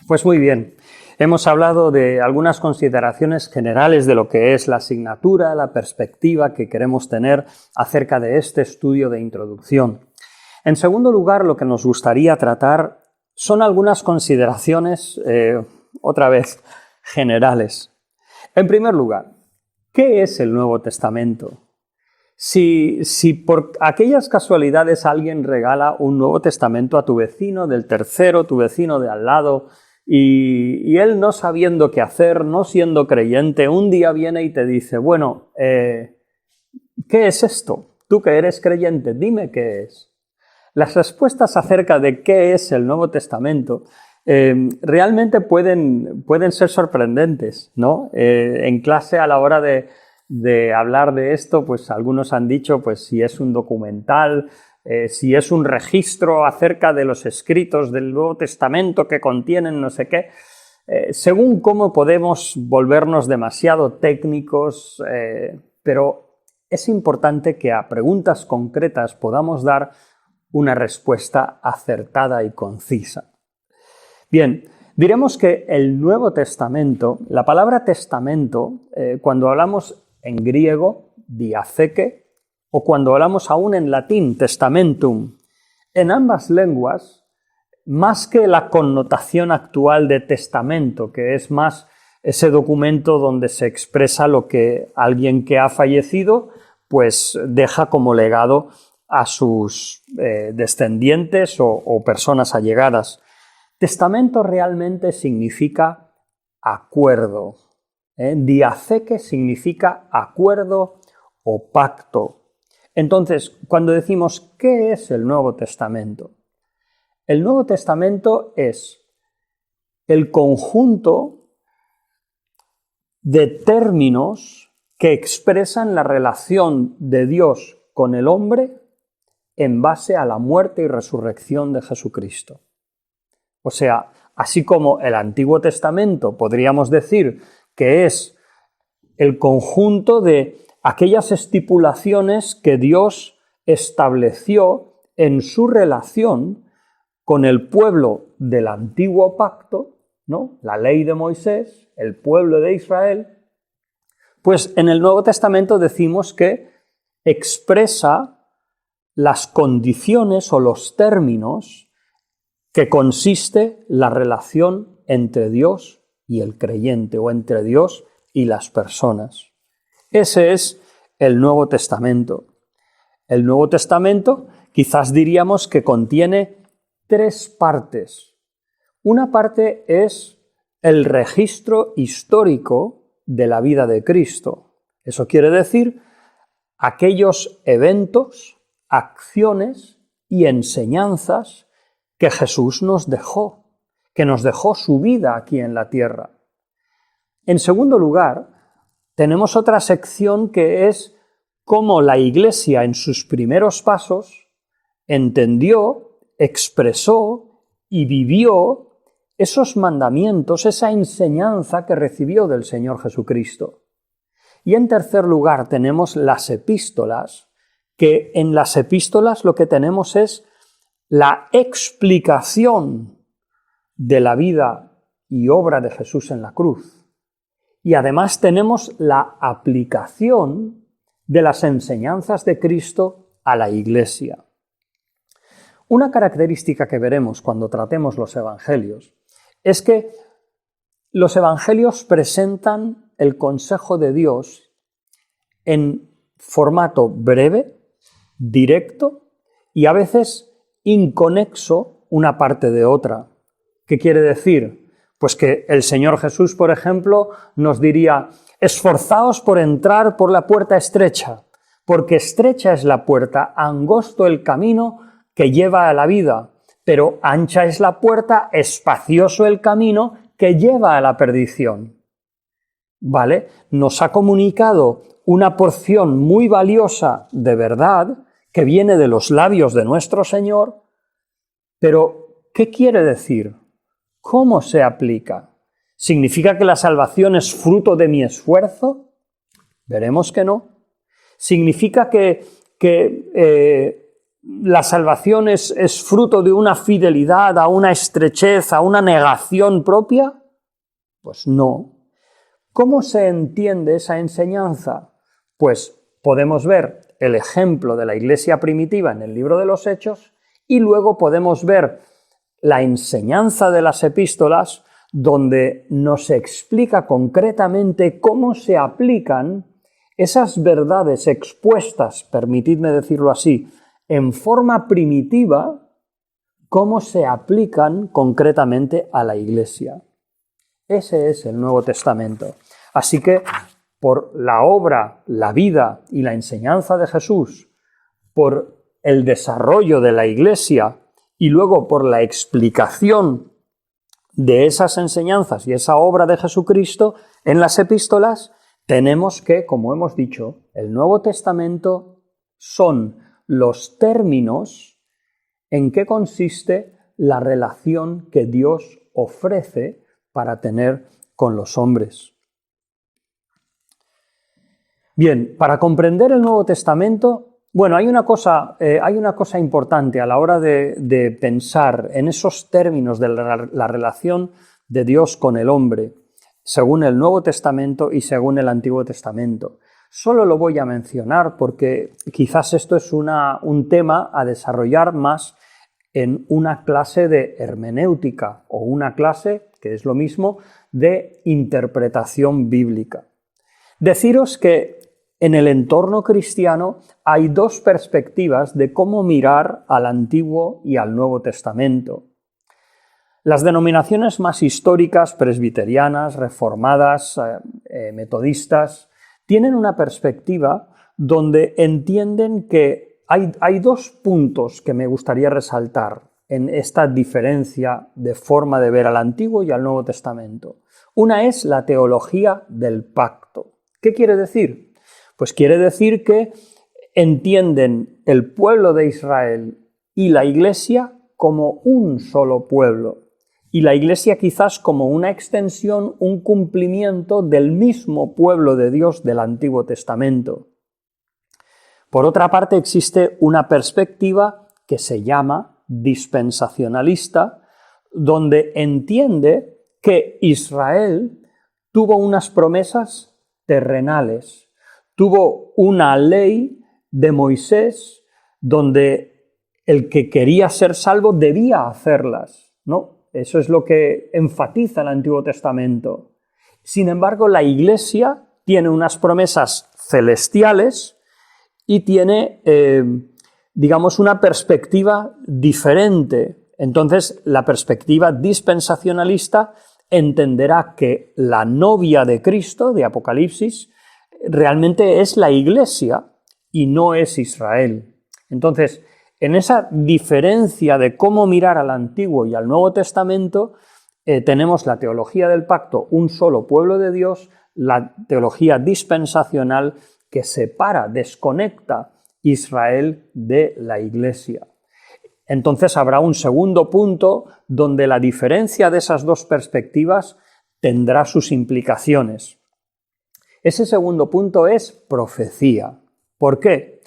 Pues muy bien, hemos hablado de algunas consideraciones generales de lo que es la asignatura, la perspectiva que queremos tener acerca de este estudio de introducción. En segundo lugar, lo que nos gustaría tratar son algunas consideraciones, otra vez, generales. En primer lugar, ¿qué es el Nuevo Testamento? Si por aquellas casualidades alguien regala un Nuevo Testamento a tu vecino del tercero, tu vecino de al lado, y él no sabiendo qué hacer, no siendo creyente, un día viene y te dice, bueno, ¿qué es esto? Tú que eres creyente, dime qué es. Las respuestas acerca de qué es el Nuevo Testamento realmente pueden ser sorprendentes, ¿no? En clase, a la hora de hablar de esto, pues algunos han dicho pues si es un documental, si es un registro acerca de los escritos del Nuevo Testamento que contienen no sé qué. Según cómo podemos volvernos demasiado técnicos, pero es importante que a preguntas concretas podamos dar una respuesta acertada y concisa. Bien, diremos que el Nuevo Testamento, la palabra testamento, cuando hablamos en griego, diatheke, o cuando hablamos aún en latín, testamentum, en ambas lenguas, más que la connotación actual de testamento, que es más ese documento donde se expresa lo que alguien que ha fallecido, pues deja como legado a sus descendientes o personas allegadas. Testamento realmente significa acuerdo. Diatheke significa acuerdo o pacto. Entonces, cuando decimos ¿qué es el Nuevo Testamento? El Nuevo Testamento es el conjunto de términos que expresan la relación de Dios con el hombre en base a la muerte y resurrección de Jesucristo. O sea, así como el Antiguo Testamento podríamos decir que es el conjunto de aquellas estipulaciones que Dios estableció en su relación con el pueblo del Antiguo Pacto, ¿no? La ley de Moisés, el pueblo de Israel, pues en el Nuevo Testamento decimos que expresa las condiciones o los términos que consiste la relación entre Dios y el creyente, o entre Dios y las personas. Ese es el Nuevo Testamento. El Nuevo Testamento quizás diríamos que contiene tres partes. Una parte es el registro histórico de la vida de Cristo. Eso quiere decir aquellos eventos, acciones y enseñanzas que Jesús nos dejó, que nos dejó su vida aquí en la tierra. En segundo lugar, tenemos otra sección que es cómo la Iglesia en sus primeros pasos entendió, expresó y vivió esos mandamientos, esa enseñanza que recibió del Señor Jesucristo. Y en tercer lugar tenemos las epístolas, que en las epístolas lo que tenemos es la explicación de la vida y obra de Jesús en la cruz. Y además tenemos la aplicación de las enseñanzas de Cristo a la Iglesia. Una característica que veremos cuando tratemos los evangelios es que los evangelios presentan el consejo de Dios en formato breve, directo y a veces inconexo una parte de otra. ¿Qué quiere decir? Pues que el Señor Jesús, por ejemplo, nos diría: esforzaos por entrar por la puerta estrecha, porque estrecha es la puerta, angosto el camino que lleva a la vida, pero ancha es la puerta, espacioso el camino que lleva a la perdición. ¿Vale? Nos ha comunicado una porción muy valiosa de verdad que viene de los labios de nuestro Señor, pero ¿qué quiere decir? ¿Cómo se aplica? ¿Significa que la salvación es fruto de mi esfuerzo? Veremos que no. ¿Significa que la salvación es fruto de una fidelidad, a una estrechez, a una negación propia? Pues no. ¿Cómo se entiende esa enseñanza? Pues podemos ver el ejemplo de la iglesia primitiva en el libro de los Hechos y luego podemos ver la enseñanza de las epístolas donde nos explica concretamente cómo se aplican esas verdades expuestas, permitidme decirlo así, en forma primitiva, cómo se aplican concretamente a la iglesia. Ese es el Nuevo Testamento. Así que por la obra, la vida y la enseñanza de Jesús, por el desarrollo de la iglesia y luego por la explicación de esas enseñanzas y esa obra de Jesucristo en las epístolas, tenemos que, como hemos dicho, el Nuevo Testamento son los términos en que consiste la relación que Dios ofrece para tener con los hombres. Bien, para comprender el Nuevo Testamento, bueno, hay una cosa importante a la hora de pensar en esos términos de la relación de Dios con el hombre, según el Nuevo Testamento y según el Antiguo Testamento. Solo lo voy a mencionar porque quizás esto es un tema a desarrollar más en una clase de hermenéutica o una clase, que es lo mismo, de interpretación bíblica. Deciros que en el entorno cristiano hay dos perspectivas de cómo mirar al Antiguo y al Nuevo Testamento. Las denominaciones más históricas, presbiterianas, reformadas, metodistas, tienen una perspectiva donde entienden que hay dos puntos que me gustaría resaltar en esta diferencia de forma de ver al Antiguo y al Nuevo Testamento. Una es la teología del pacto. ¿Qué quiere decir? Pues quiere decir que entienden el pueblo de Israel y la Iglesia como un solo pueblo. Y la Iglesia quizás como una extensión, un cumplimiento del mismo pueblo de Dios del Antiguo Testamento. Por otra parte, existe una perspectiva que se llama dispensacionalista, donde entiende que Israel tuvo unas promesas terrenales, tuvo una ley de Moisés donde el que quería ser salvo debía hacerlas, ¿no? Eso es lo que enfatiza el Antiguo Testamento. Sin embargo, la Iglesia tiene unas promesas celestiales y tiene, digamos, una perspectiva diferente. Entonces, la perspectiva dispensacionalista entenderá que la novia de Cristo, de Apocalipsis, realmente es la Iglesia y no es Israel. Entonces, en esa diferencia de cómo mirar al Antiguo y al Nuevo Testamento, tenemos la teología del pacto, un solo pueblo de Dios, la teología dispensacional que separa, desconecta Israel de la Iglesia. Entonces habrá un segundo punto donde la diferencia de esas dos perspectivas tendrá sus implicaciones. Ese segundo punto es profecía. ¿Por qué?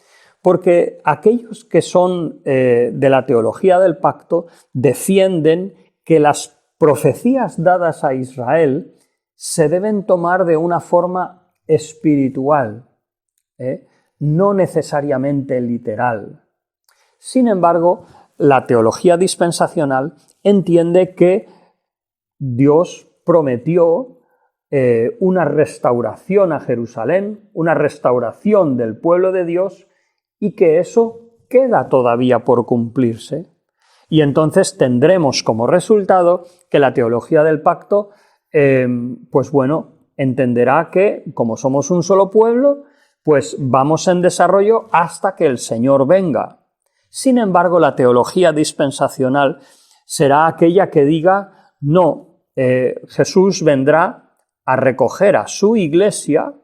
Porque aquellos que son de la teología del pacto defienden que las profecías dadas a Israel se deben tomar de una forma espiritual, no necesariamente literal. Sin embargo, la teología dispensacional entiende que Dios prometió una restauración a Jerusalén, una restauración del pueblo de Dios, y que eso queda todavía por cumplirse. Y entonces tendremos como resultado que la teología del pacto, pues bueno, entenderá que como somos un solo pueblo, pues vamos en desarrollo hasta que el Señor venga. Sin embargo, la teología dispensacional será aquella que diga, no, Jesús vendrá a recoger a su iglesia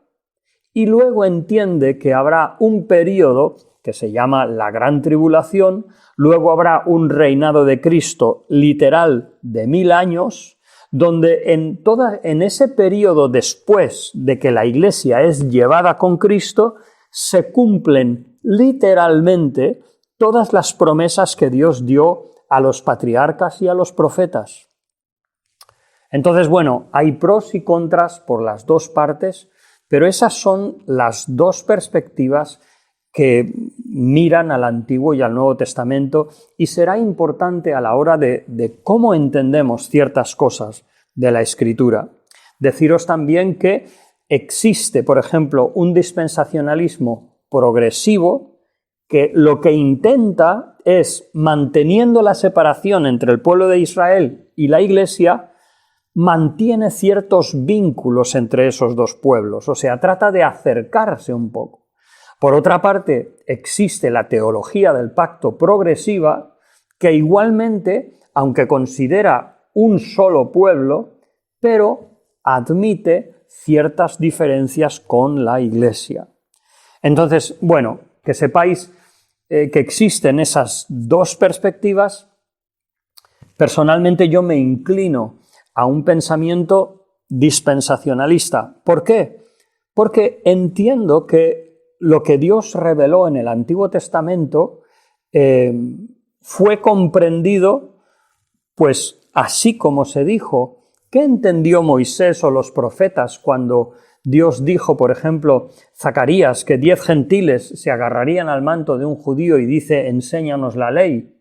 y luego entiende que habrá un periodo que se llama la Gran Tribulación, luego habrá un reinado de Cristo literal de 1000 años, donde en ese periodo después de que la iglesia es llevada con Cristo, se cumplen literalmente todas las promesas que Dios dio a los patriarcas y a los profetas. Entonces, bueno, hay pros y contras por las dos partes, pero esas son las dos perspectivas que miran al Antiguo y al Nuevo Testamento, y será importante a la hora de cómo entendemos ciertas cosas de la Escritura. Deciros también que existe, por ejemplo, un dispensacionalismo progresivo que lo que intenta es, manteniendo la separación entre el pueblo de Israel y la Iglesia, mantiene ciertos vínculos entre esos dos pueblos, o sea, trata de acercarse un poco. Por otra parte, existe la teología del pacto progresiva, que igualmente, aunque considera un solo pueblo, pero admite ciertas diferencias con la Iglesia. Entonces, bueno, que sepáis que existen esas dos perspectivas. Personalmente yo me inclino a un pensamiento dispensacionalista. ¿Por qué? Porque entiendo que lo que Dios reveló en el Antiguo Testamento fue comprendido, pues así como se dijo. ¿Qué entendió Moisés o los profetas cuando Dios dijo, por ejemplo, Zacarías, que 10 gentiles se agarrarían al manto de un judío y dice, enséñanos la ley?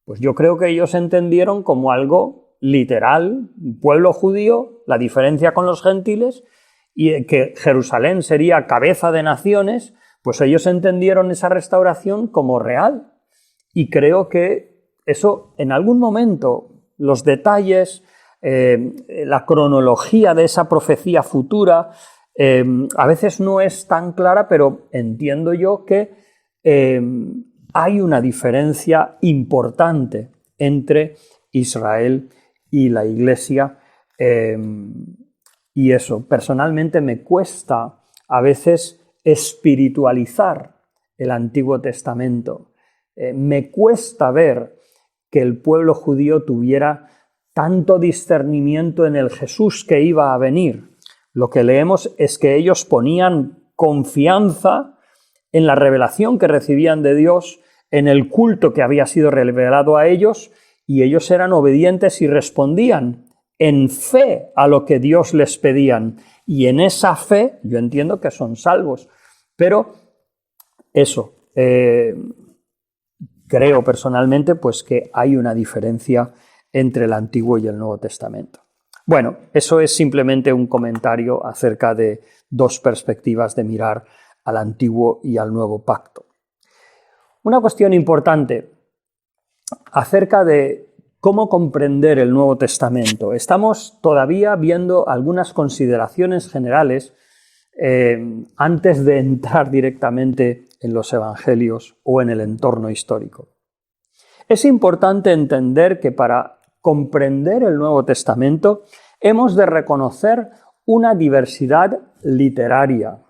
Pues yo creo que ellos entendieron como algo literal, un pueblo judío, la diferencia con los gentiles, y que Jerusalén sería cabeza de naciones, pues ellos entendieron esa restauración como real. Y creo que eso en algún momento, los detalles, la cronología de esa profecía futura, a veces no es tan clara, pero entiendo yo que hay una diferencia importante entre Israel y la Iglesia, y eso, personalmente me cuesta a veces espiritualizar el Antiguo Testamento. Me cuesta ver que el pueblo judío tuviera tanto discernimiento en el Jesús que iba a venir. Lo que leemos es que ellos ponían confianza en la revelación que recibían de Dios, en el culto que había sido revelado a ellos, y ellos eran obedientes y respondían en fe a lo que Dios les pedían. Y en esa fe, yo entiendo que son salvos. Pero eso, creo personalmente pues que hay una diferencia entre el Antiguo y el Nuevo Testamento. Bueno, eso es simplemente un comentario acerca de dos perspectivas de mirar al Antiguo y al Nuevo Pacto. Una cuestión importante acerca de cómo comprender el Nuevo Testamento. Estamos todavía viendo algunas consideraciones generales antes de entrar directamente en los evangelios o en el entorno histórico. Es importante entender que para comprender el Nuevo Testamento hemos de reconocer una diversidad literaria.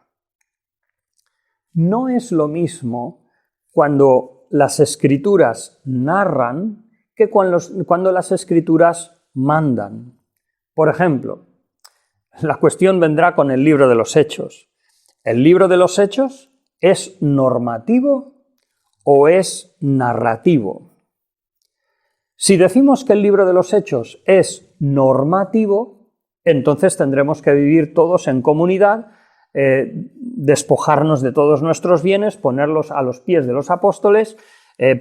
No es lo mismo cuando las Escrituras narran que cuando las Escrituras mandan. Por ejemplo, la cuestión vendrá con el libro de los Hechos. ¿El libro de los Hechos es normativo o es narrativo? Si decimos que el libro de los Hechos es normativo, entonces tendremos que vivir todos en comunidad, despojarnos de todos nuestros bienes, ponerlos a los pies de los apóstoles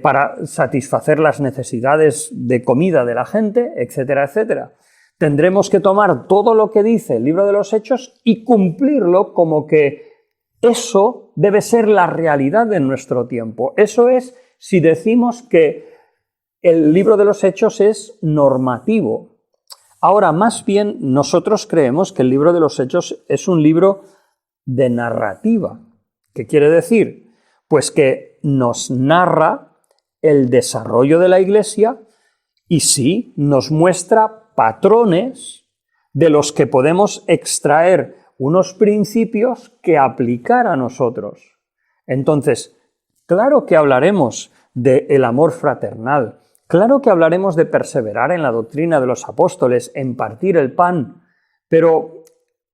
para satisfacer las necesidades de comida de la gente, etcétera, etcétera. Tendremos que tomar todo lo que dice el libro de los Hechos y cumplirlo como que eso debe ser la realidad de nuestro tiempo. Eso es si decimos que el libro de los Hechos es normativo. Ahora, más bien, nosotros creemos que el libro de los Hechos es un libro de narrativa. ¿Qué quiere decir? Pues que nos narra el desarrollo de la Iglesia y sí, nos muestra patrones de los que podemos extraer unos principios que aplicar a nosotros. Entonces, claro que hablaremos del amor fraternal, claro que hablaremos de perseverar en la doctrina de los apóstoles, en partir el pan, pero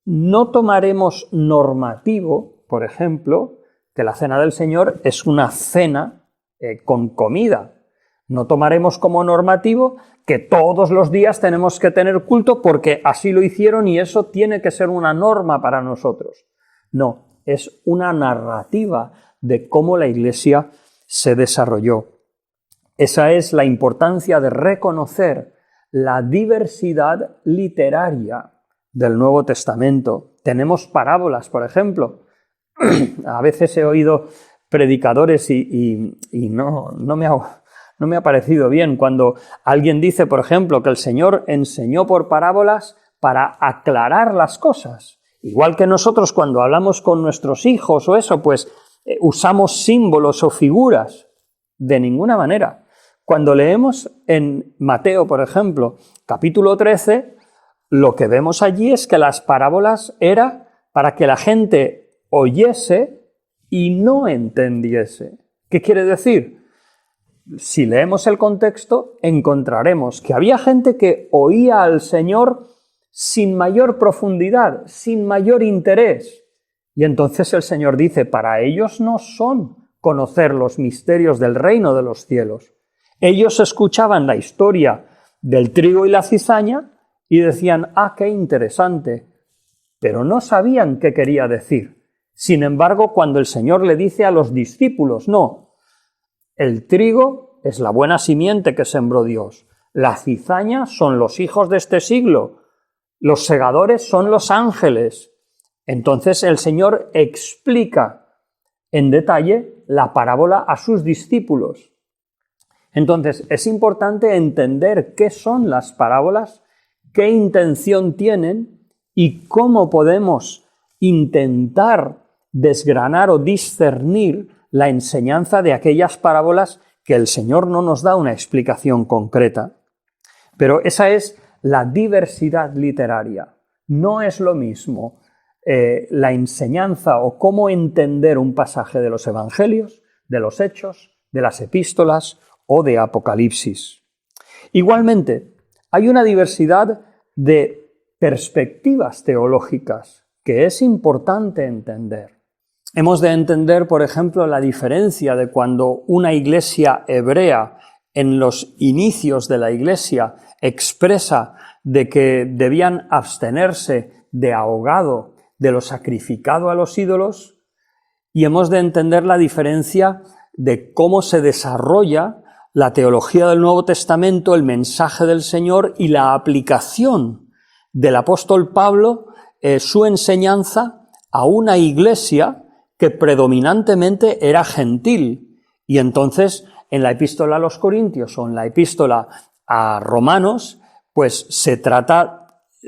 no tomaremos normativo, por ejemplo, que la cena del Señor es una cena con comida. No tomaremos como normativo que todos los días tenemos que tener culto porque así lo hicieron y eso tiene que ser una norma para nosotros. No, es una narrativa de cómo la Iglesia se desarrolló. Esa es la importancia de reconocer la diversidad literaria del Nuevo Testamento. Tenemos parábolas, por ejemplo. A veces he oído predicadores y no me ha parecido bien cuando alguien dice, por ejemplo, que el Señor enseñó por parábolas para aclarar las cosas. Igual que nosotros cuando hablamos con nuestros hijos o eso, pues usamos símbolos o figuras. De ninguna manera. Cuando leemos en Mateo, por ejemplo, capítulo 13, lo que vemos allí es que las parábolas era para que la gente oyese y no entendiese. ¿Qué quiere decir? Si leemos el contexto, encontraremos que había gente que oía al Señor sin mayor profundidad, sin mayor interés. Y entonces el Señor dice, para ellos no son conocer los misterios del reino de los cielos. Ellos escuchaban la historia del trigo y la cizaña y decían, qué interesante, pero no sabían qué quería decir. Sin embargo, cuando el Señor le dice a los discípulos, no, el trigo es la buena simiente que sembró Dios, la cizaña son los hijos de este siglo, los segadores son los ángeles. Entonces el Señor explica en detalle la parábola a sus discípulos. Entonces es importante entender qué son las parábolas, qué intención tienen y cómo podemos intentar desgranar o discernir la enseñanza de aquellas parábolas que el Señor no nos da una explicación concreta. Pero esa es la diversidad literaria. No es lo mismo la enseñanza o cómo entender un pasaje de los Evangelios, de los Hechos, de las Epístolas o de Apocalipsis. Igualmente, hay una diversidad de perspectivas teológicas que es importante entender. Hemos de entender, por ejemplo, la diferencia de cuando una iglesia hebrea en los inicios de la iglesia expresa de que debían abstenerse de ahogado, de lo sacrificado a los ídolos, y hemos de entender la diferencia de cómo se desarrolla la teología del Nuevo Testamento, el mensaje del Señor y la aplicación del apóstol Pablo, su enseñanza a una iglesia que predominantemente era gentil. Y entonces, en la epístola a los Corintios o en la epístola a Romanos, pues se trata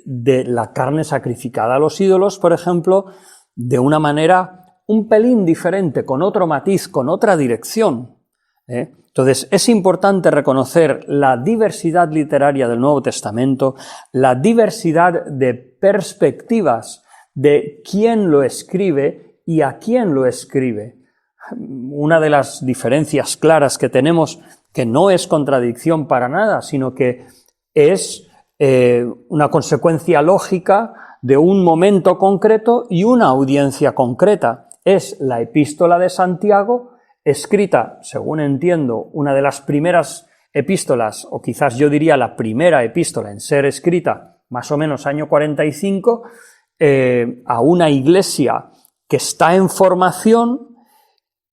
de la carne sacrificada a los ídolos, por ejemplo, de una manera un pelín diferente, con otro matiz, con otra dirección. Entonces, es importante reconocer la diversidad literaria del Nuevo Testamento, la diversidad de perspectivas de quién lo escribe y a quién lo escribe. Una de las diferencias claras que tenemos, que no es contradicción para nada, sino que es una consecuencia lógica de un momento concreto y una audiencia concreta, es la Epístola de Santiago, escrita, según entiendo, una de las primeras epístolas, o quizás yo diría la primera epístola en ser escrita, más o menos año 45, a una iglesia que está en formación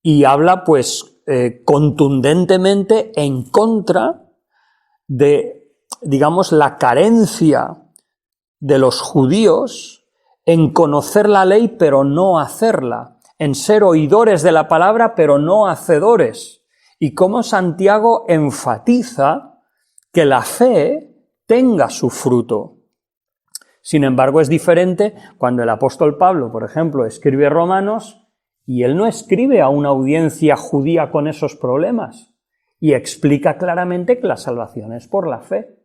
y habla pues contundentemente en contra de, digamos, la carencia de los judíos en conocer la ley pero no hacerla, en ser oidores de la palabra pero no hacedores, y cómo Santiago enfatiza que la fe tenga su fruto. Sin embargo, es diferente cuando el apóstol Pablo, por ejemplo, escribe Romanos y él no escribe a una audiencia judía con esos problemas y explica claramente que la salvación es por la fe.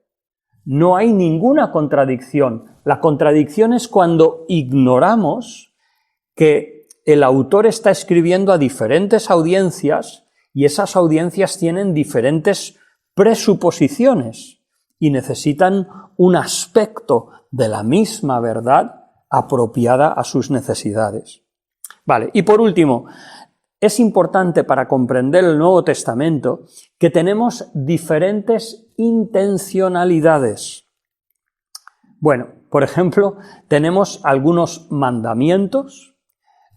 No hay ninguna contradicción. La contradicción es cuando ignoramos que el autor está escribiendo a diferentes audiencias y esas audiencias tienen diferentes presuposiciones y necesitan un aspecto de la misma verdad apropiada a sus necesidades. Vale, y por último, es importante para comprender el Nuevo Testamento que tenemos diferentes intencionalidades. Bueno, por ejemplo, tenemos algunos mandamientos,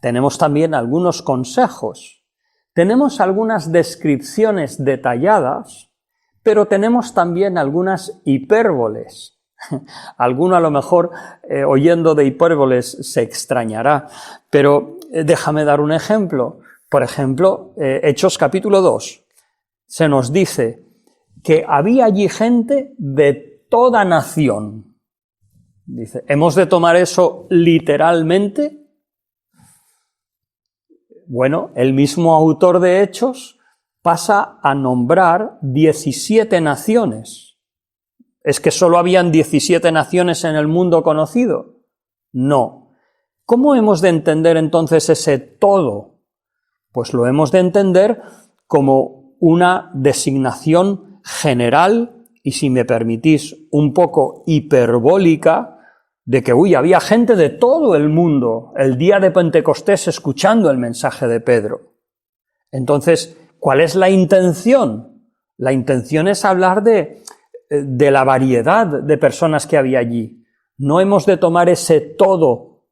tenemos también algunos consejos, tenemos algunas descripciones detalladas, pero tenemos también algunas hipérboles. Alguno a lo mejor oyendo de hipérboles se extrañará, pero déjame dar un ejemplo. Por ejemplo, Hechos capítulo 2, se nos dice que había allí gente de toda nación. Dice, ¿hemos de tomar eso literalmente? Bueno, el mismo autor de Hechos pasa a nombrar 17 naciones. ¿Es que solo habían 17 naciones en el mundo conocido? No. ¿Cómo hemos de entender entonces ese todo? Pues lo hemos de entender como una designación general y, si me permitís, un poco hiperbólica, de que, había gente de todo el mundo el día de Pentecostés escuchando el mensaje de Pedro. Entonces, ¿cuál es la intención? La intención es hablar de la variedad de personas que había allí. No hemos de tomar ese todo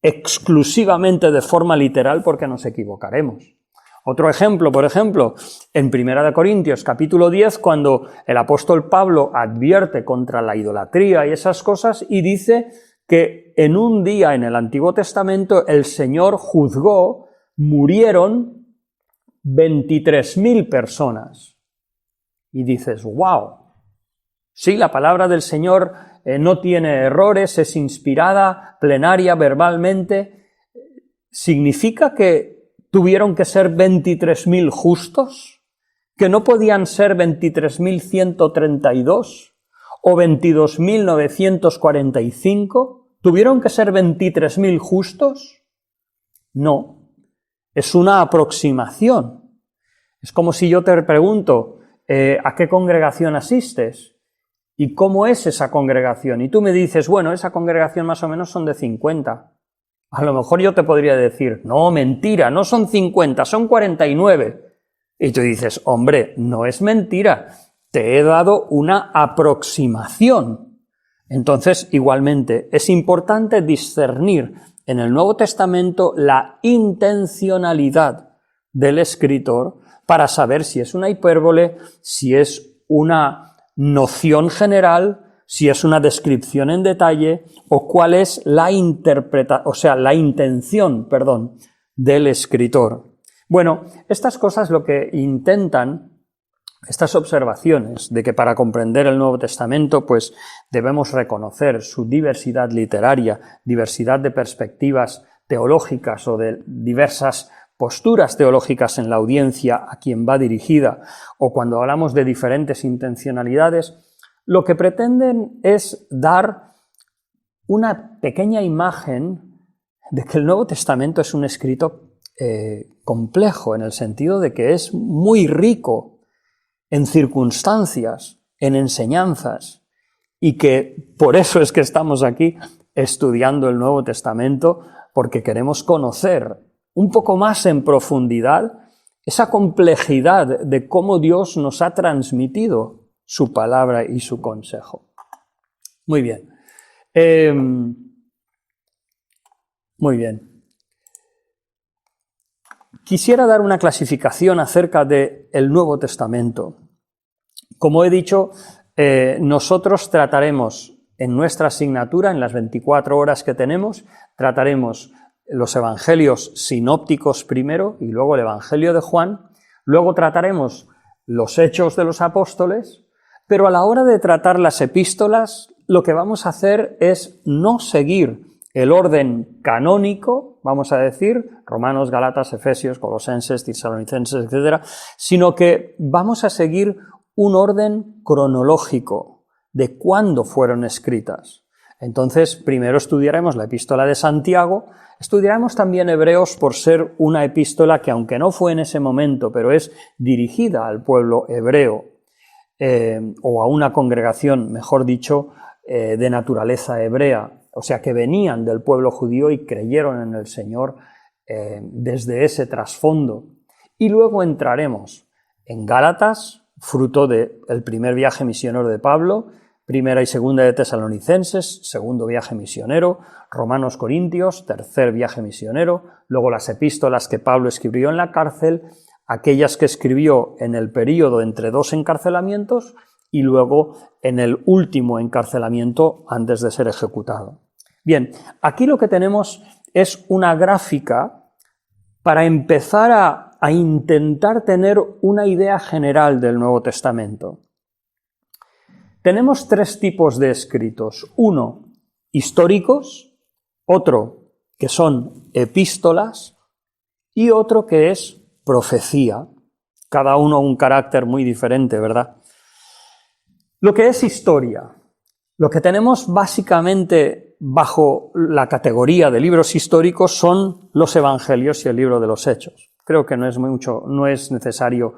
exclusivamente de forma literal porque nos equivocaremos. Otro ejemplo, por ejemplo, en 1 Corintios capítulo 10, cuando el apóstol Pablo advierte contra la idolatría y esas cosas y dice que en un día en el Antiguo Testamento el Señor juzgó, murieron 23.000 personas. Y dices, ¡wow! Sí, la palabra del Señor no tiene errores, es inspirada, plenaria, verbalmente. ¿Significa que tuvieron que ser 23.000 justos? ¿Que no podían ser 23.132 o 22.945? ¿Tuvieron que ser 23.000 justos? No, es una aproximación. Es como si yo te pregunto, ¿a qué congregación asistes? ¿Y cómo es esa congregación? Y tú me dices, bueno, esa congregación más o menos son de 50. A lo mejor yo te podría decir, no, mentira, no son 50, son 49. Y tú dices, hombre, no es mentira, te he dado una aproximación. Entonces, igualmente, es importante discernir en el Nuevo Testamento la intencionalidad del escritor para saber si es una hipérbole, si es una noción general, si es una descripción en detalle o cuál es la intención del escritor. Bueno, estas cosas lo que intentan, estas observaciones de que para comprender el Nuevo Testamento pues debemos reconocer su diversidad literaria, diversidad de perspectivas teológicas o de diversas posturas teológicas en la audiencia a quien va dirigida, o cuando hablamos de diferentes intencionalidades, lo que pretenden es dar una pequeña imagen de que el Nuevo Testamento es un escrito complejo, en el sentido de que es muy rico en circunstancias, en enseñanzas, y que por eso es que estamos aquí estudiando el Nuevo Testamento, porque queremos conocer un poco más en profundidad esa complejidad de cómo Dios nos ha transmitido su palabra y su consejo. Muy bien. Muy bien. Quisiera dar una clasificación acerca del Nuevo Testamento. Como he dicho, nosotros trataremos en nuestra asignatura, en las 24 horas que tenemos, trataremos los evangelios sinópticos primero y luego el Evangelio de Juan, luego trataremos los Hechos de los Apóstoles, pero a la hora de tratar las epístolas, lo que vamos a hacer es no seguir el orden canónico, vamos a decir, Romanos, Gálatas, Efesios, Colosenses, Tesalonicenses, etc., sino que vamos a seguir un orden cronológico de cuándo fueron escritas. Entonces, primero estudiaremos la epístola de Santiago, estudiaremos también Hebreos por ser una epístola que, aunque no fue en ese momento, pero es dirigida al pueblo hebreo, o a una congregación, mejor dicho, de naturaleza hebrea, o sea, que venían del pueblo judío y creyeron en el Señor desde ese trasfondo. Y luego entraremos en Gálatas, fruto del primer viaje misionero de Pablo, primera y segunda de Tesalonicenses, segundo viaje misionero, Romanos Corintios, tercer viaje misionero, luego las epístolas que Pablo escribió en la cárcel, aquellas que escribió en el período entre dos encarcelamientos y luego en el último encarcelamiento antes de ser ejecutado. Bien, aquí lo que tenemos es una gráfica para empezar a intentar tener una idea general del Nuevo Testamento. Tenemos tres tipos de escritos. Uno, históricos, otro que son epístolas y otro que es profecía. Cada uno un carácter muy diferente, ¿verdad? Lo que es historia, lo que tenemos básicamente bajo la categoría de libros históricos son los evangelios y el libro de los Hechos. Creo que no es necesario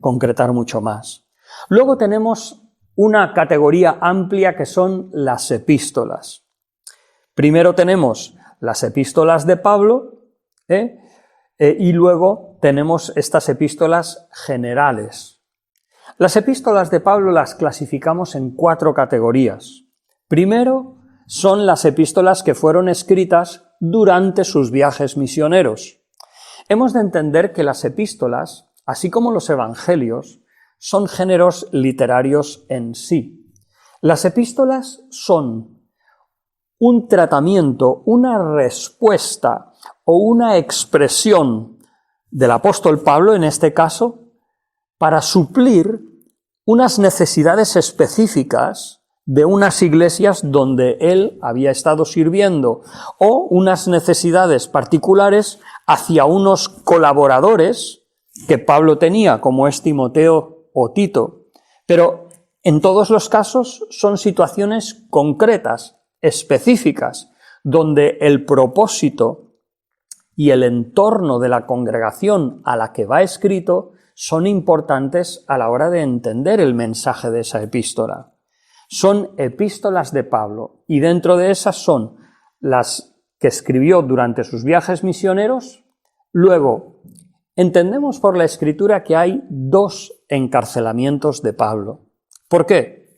concretar mucho más. Luego tenemos una categoría amplia que son las epístolas. Primero tenemos las epístolas de Pablo y luego tenemos estas epístolas generales. Las epístolas de Pablo las clasificamos en 4 categorías. Primero son las epístolas que fueron escritas durante sus viajes misioneros. Hemos de entender que las epístolas, así como los evangelios, son géneros literarios en sí. Las epístolas son un tratamiento, una respuesta o una expresión del apóstol Pablo, en este caso, para suplir unas necesidades específicas de unas iglesias donde él había estado sirviendo, o unas necesidades particulares hacia unos colaboradores que Pablo tenía, como es Timoteo o Tito. Pero en todos los casos son situaciones concretas, específicas, donde el propósito y el entorno de la congregación a la que va escrito son importantes a la hora de entender el mensaje de esa epístola. Son epístolas de Pablo y dentro de esas son las que escribió durante sus viajes misioneros. Luego, entendemos por la Escritura que hay 2 encarcelamientos de Pablo. ¿Por qué?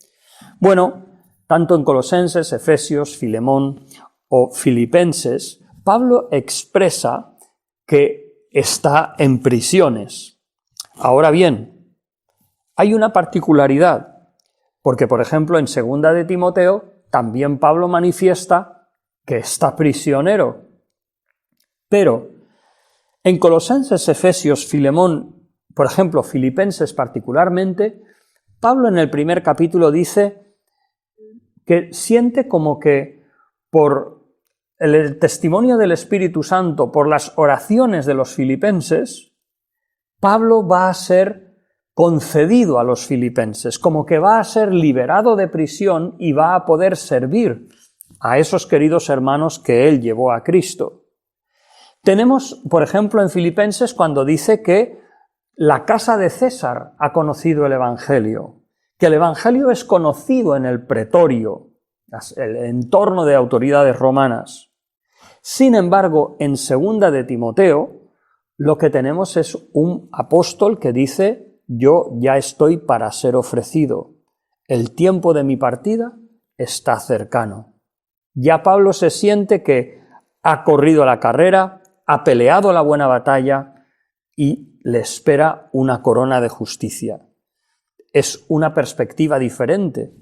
Bueno, tanto en Colosenses, Efesios, Filemón o Filipenses, Pablo expresa que está en prisiones. Ahora bien, hay una particularidad, porque por ejemplo en 2 de Timoteo también Pablo manifiesta que está prisionero. Pero en Colosenses, Efesios, Filemón, por ejemplo, Filipenses particularmente, Pablo en el primer capítulo dice que siente como que por el testimonio del Espíritu Santo, por las oraciones de los filipenses, Pablo va a ser concedido a los filipenses, como que va a ser liberado de prisión y va a poder servir a esos queridos hermanos que él llevó a Cristo. Tenemos, por ejemplo, en Filipenses cuando dice que la casa de César ha conocido el Evangelio, que el Evangelio es conocido en el pretorio, el entorno de autoridades romanas. Sin embargo, en 2 de Timoteo, lo que tenemos es un apóstol que dice: yo ya estoy para ser ofrecido, el tiempo de mi partida está cercano. Ya Pablo se siente que ha corrido la carrera, ha peleado la buena batalla y le espera una corona de justicia. Es una perspectiva diferente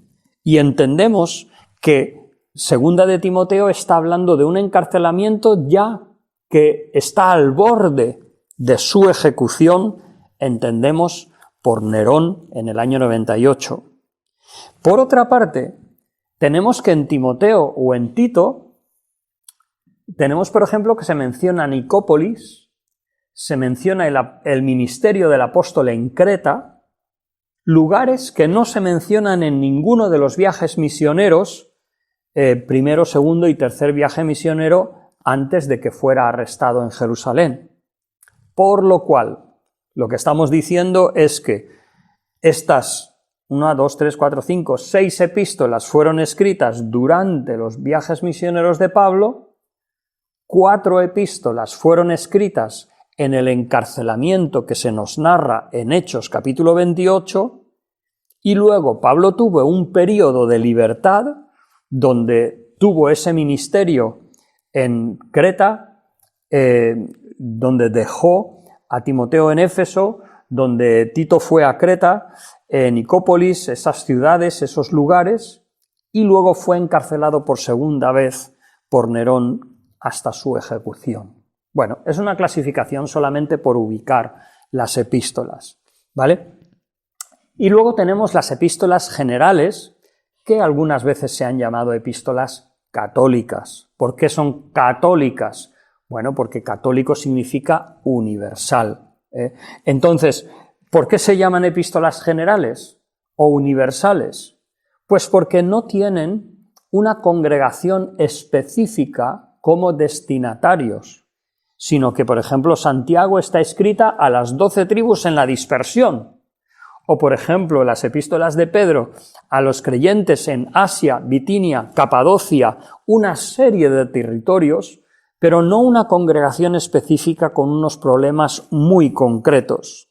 y entendemos que 2 de Timoteo está hablando de un encarcelamiento ya que está al borde de su ejecución, entendemos, por Nerón en el año 98. Por otra parte, tenemos que en Timoteo o en Tito, tenemos por ejemplo que se menciona Nicópolis, se menciona el ministerio del apóstol en Creta, lugares que no se mencionan en ninguno de los viajes misioneros, primero, segundo y tercer viaje misionero, antes de que fuera arrestado en Jerusalén. Por lo cual, lo que estamos diciendo es que estas 1, 2, 3, 4, 5, 6 epístolas fueron escritas durante los viajes misioneros de Pablo, 4 epístolas fueron escritas en el encarcelamiento que se nos narra en Hechos capítulo 28, y luego Pablo tuvo un periodo de libertad donde tuvo ese ministerio en Creta, donde dejó a Timoteo en Éfeso, donde Tito fue a Creta, Nicópolis, esas ciudades, esos lugares, y luego fue encarcelado por segunda vez por Nerón hasta su ejecución. Bueno, es una clasificación solamente por ubicar las epístolas, ¿vale? Y luego tenemos las epístolas generales, que algunas veces se han llamado epístolas católicas. ¿Por qué son católicas? Bueno, porque católico significa universal. Entonces, ¿por qué se llaman epístolas generales o universales? Pues porque no tienen una congregación específica como destinatarios, sino que, por ejemplo, Santiago está escrita a las 12 tribus en la dispersión, o, por ejemplo, las epístolas de Pedro a los creyentes en Asia, Bitinia, Capadocia, una serie de territorios, pero no una congregación específica con unos problemas muy concretos.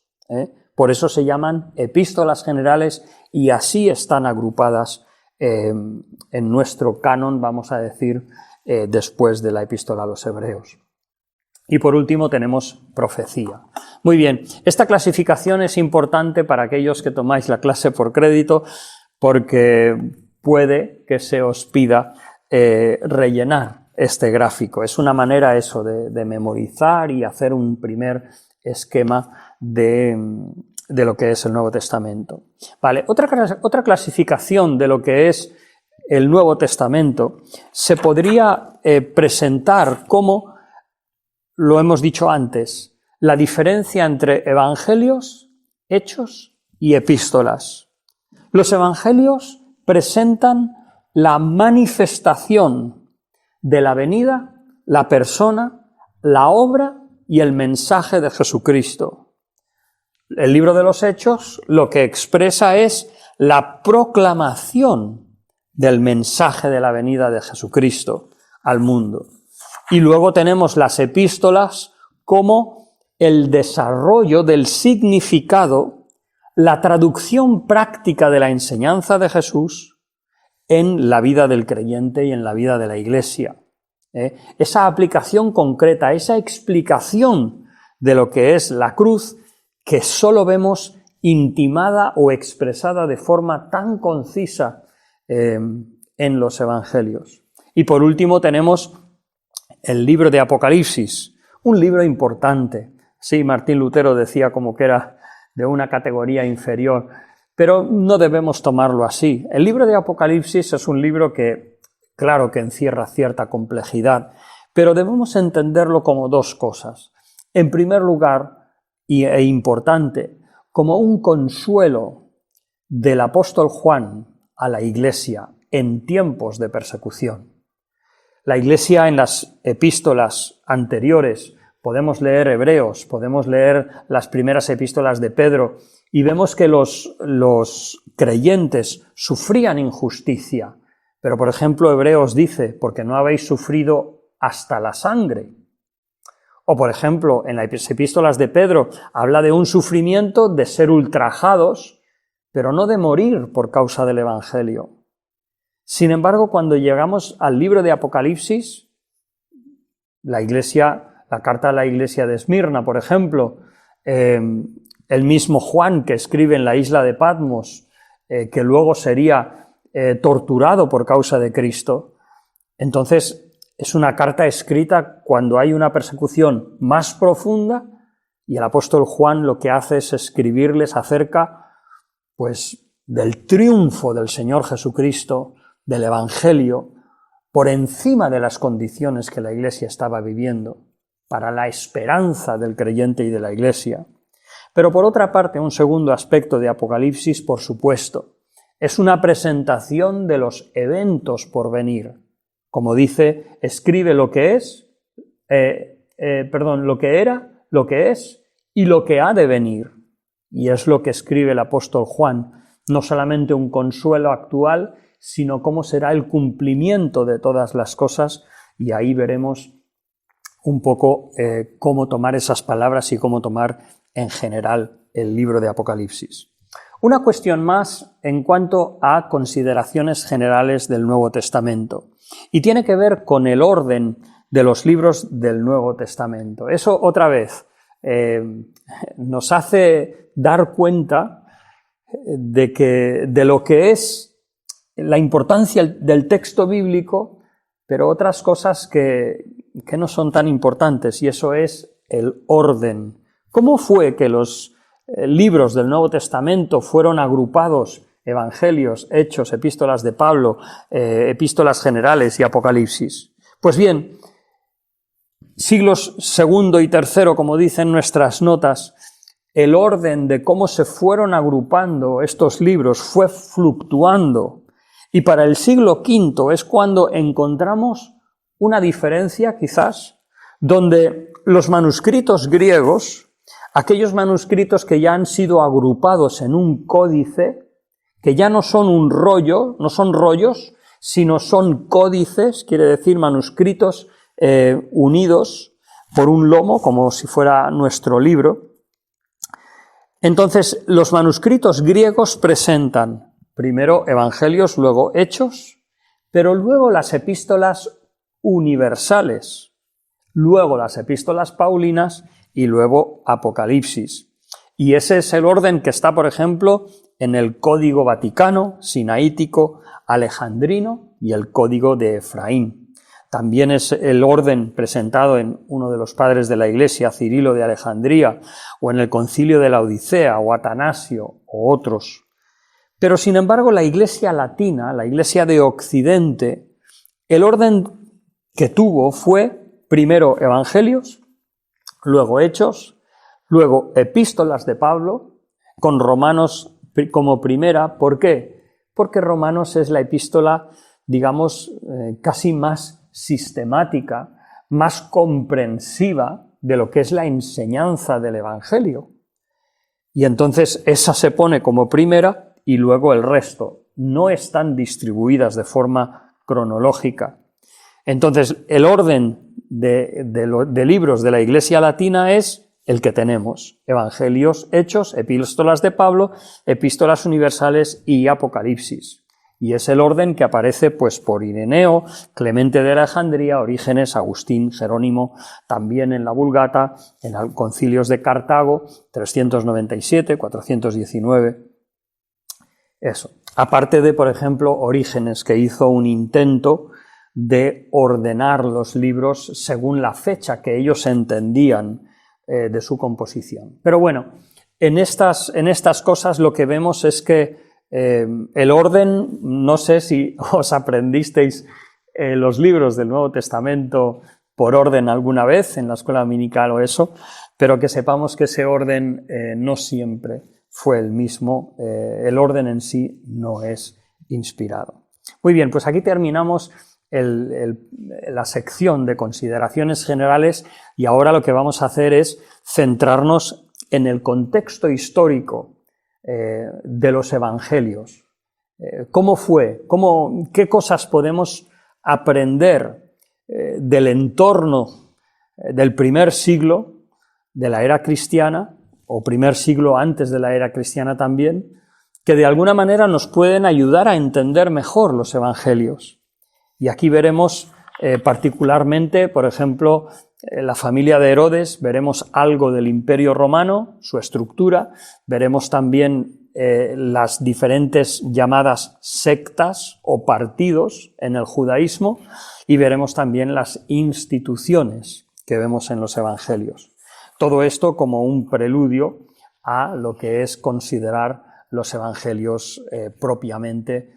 Por eso se llaman epístolas generales y así están agrupadas en nuestro canon, vamos a decir, después de la epístola a los Hebreos. Y por último tenemos profecía. Muy bien, esta clasificación es importante para aquellos que tomáis la clase por crédito, porque puede que se os pida rellenar este gráfico. Es una manera eso de memorizar y hacer un primer esquema de lo que es el Nuevo Testamento. Vale, otra clasificación de lo que es el Nuevo Testamento se podría presentar como, lo hemos dicho antes, la diferencia entre evangelios, hechos y epístolas. Los evangelios presentan la manifestación de la venida, la persona, la obra y el mensaje de Jesucristo. El libro de los Hechos lo que expresa es la proclamación del mensaje de la venida de Jesucristo al mundo. Y luego tenemos las epístolas como el desarrollo del significado, la traducción práctica de la enseñanza de Jesús en la vida del creyente y en la vida de la Iglesia. Esa aplicación concreta, esa explicación de lo que es la cruz, que solo vemos intimada o expresada de forma tan concisa en los evangelios. Y por último tenemos el libro de Apocalipsis, un libro importante. Sí, Martín Lutero decía como que era de una categoría inferior, pero no debemos tomarlo así. El libro de Apocalipsis es un libro que, claro que encierra cierta complejidad, pero debemos entenderlo como dos cosas. En primer lugar, e importante, como un consuelo del apóstol Juan a la Iglesia en tiempos de persecución. La Iglesia en las epístolas anteriores, podemos leer Hebreos, podemos leer las primeras epístolas de Pedro, y vemos que los creyentes sufrían injusticia. Pero, por ejemplo, Hebreos dice, porque no habéis sufrido hasta la sangre. O, por ejemplo, en las epístolas de Pedro habla de un sufrimiento de ser ultrajados, pero no de morir por causa del Evangelio. Sin embargo, cuando llegamos al libro de Apocalipsis, la carta a la iglesia de Esmirna, por ejemplo, el mismo Juan que escribe en la isla de Patmos, que luego sería torturado por causa de Cristo. Entonces, es una carta escrita cuando hay una persecución más profunda, y el apóstol Juan lo que hace es escribirles acerca, pues, del triunfo del Señor Jesucristo, del Evangelio, por encima de las condiciones que la Iglesia estaba viviendo, para la esperanza del creyente y de la Iglesia. Pero por otra parte, un segundo aspecto de Apocalipsis, por supuesto, es una presentación de los eventos por venir. Como dice, escribe lo que es, lo que era, lo que es y lo que ha de venir. Y es lo que escribe el apóstol Juan, no solamente un consuelo actual, sino cómo será el cumplimiento de todas las cosas, y ahí veremos un poco cómo tomar esas palabras y cómo tomar en general el libro de Apocalipsis. Una cuestión más en cuanto a consideraciones generales del Nuevo Testamento, y tiene que ver con el orden de los libros del Nuevo Testamento. Eso, otra vez, nos hace dar cuenta de lo que es la importancia del texto bíblico, pero otras cosas que no son tan importantes, y eso es el orden. ¿Cómo fue que los libros del Nuevo Testamento fueron agrupados? Evangelios, Hechos, Epístolas de Pablo, Epístolas generales y Apocalipsis. Pues bien, siglos II y III, como dicen nuestras notas, el orden de cómo se fueron agrupando estos libros fue fluctuando, y para el siglo V es cuando encontramos una diferencia, quizás, donde los manuscritos griegos, aquellos manuscritos que ya han sido agrupados en un códice, que ya no son un rollo, no son rollos, sino son códices, quiere decir manuscritos unidos por un lomo, como si fuera nuestro libro. Entonces, los manuscritos griegos presentan primero evangelios, luego hechos, pero luego las epístolas universales, luego las epístolas paulinas y luego Apocalipsis. Y ese es el orden que está, por ejemplo, en el Código Vaticano, Sinaítico, Alejandrino y el Código de Efraín. También es el orden presentado en uno de los padres de la Iglesia, Cirilo de Alejandría, o en el Concilio de la Odisea, o Atanasio, o otros. Pero, sin embargo, la Iglesia latina, la Iglesia de Occidente, el orden que tuvo fue primero evangelios, luego hechos, luego epístolas de Pablo, con Romanos como primera. ¿Por qué? Porque Romanos es la epístola, digamos, casi más sistemática, más comprensiva de lo que es la enseñanza del Evangelio. Y entonces esa se pone como primera y luego el resto. No están distribuidas de forma cronológica. Entonces el orden de libros de la Iglesia latina es el que tenemos: Evangelios, Hechos, Epístolas de Pablo, Epístolas universales y Apocalipsis. Y es el orden que aparece pues por Ireneo, Clemente de Alejandría, Orígenes, Agustín, Jerónimo, también en la Vulgata, en los concilios de Cartago, 397, 419. Eso. Aparte de, por ejemplo, Orígenes, que hizo un intento de ordenar los libros según la fecha que ellos entendían de su composición. Pero bueno, en estas cosas lo que vemos es que el orden, no sé si os aprendisteis los libros del Nuevo Testamento por orden alguna vez en la escuela dominical o eso, pero que sepamos que ese orden no siempre fue el mismo, el orden en sí no es inspirado. Muy bien, pues aquí terminamos la sección de consideraciones generales, y ahora lo que vamos a hacer es centrarnos en el contexto histórico de los evangelios. ¿Cómo fue? ¿Qué cosas podemos aprender del entorno del primer siglo de la era cristiana, o primer siglo antes de la era cristiana también, que de alguna manera nos pueden ayudar a entender mejor los evangelios? Y aquí veremos particularmente, por ejemplo, la familia de Herodes, veremos algo del Imperio Romano, su estructura, veremos también las diferentes llamadas sectas o partidos en el judaísmo, y veremos también las instituciones que vemos en los evangelios. Todo esto como un preludio a lo que es considerar los evangelios propiamente,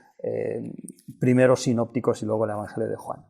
primero sinópticos y luego el Evangelio de Juan.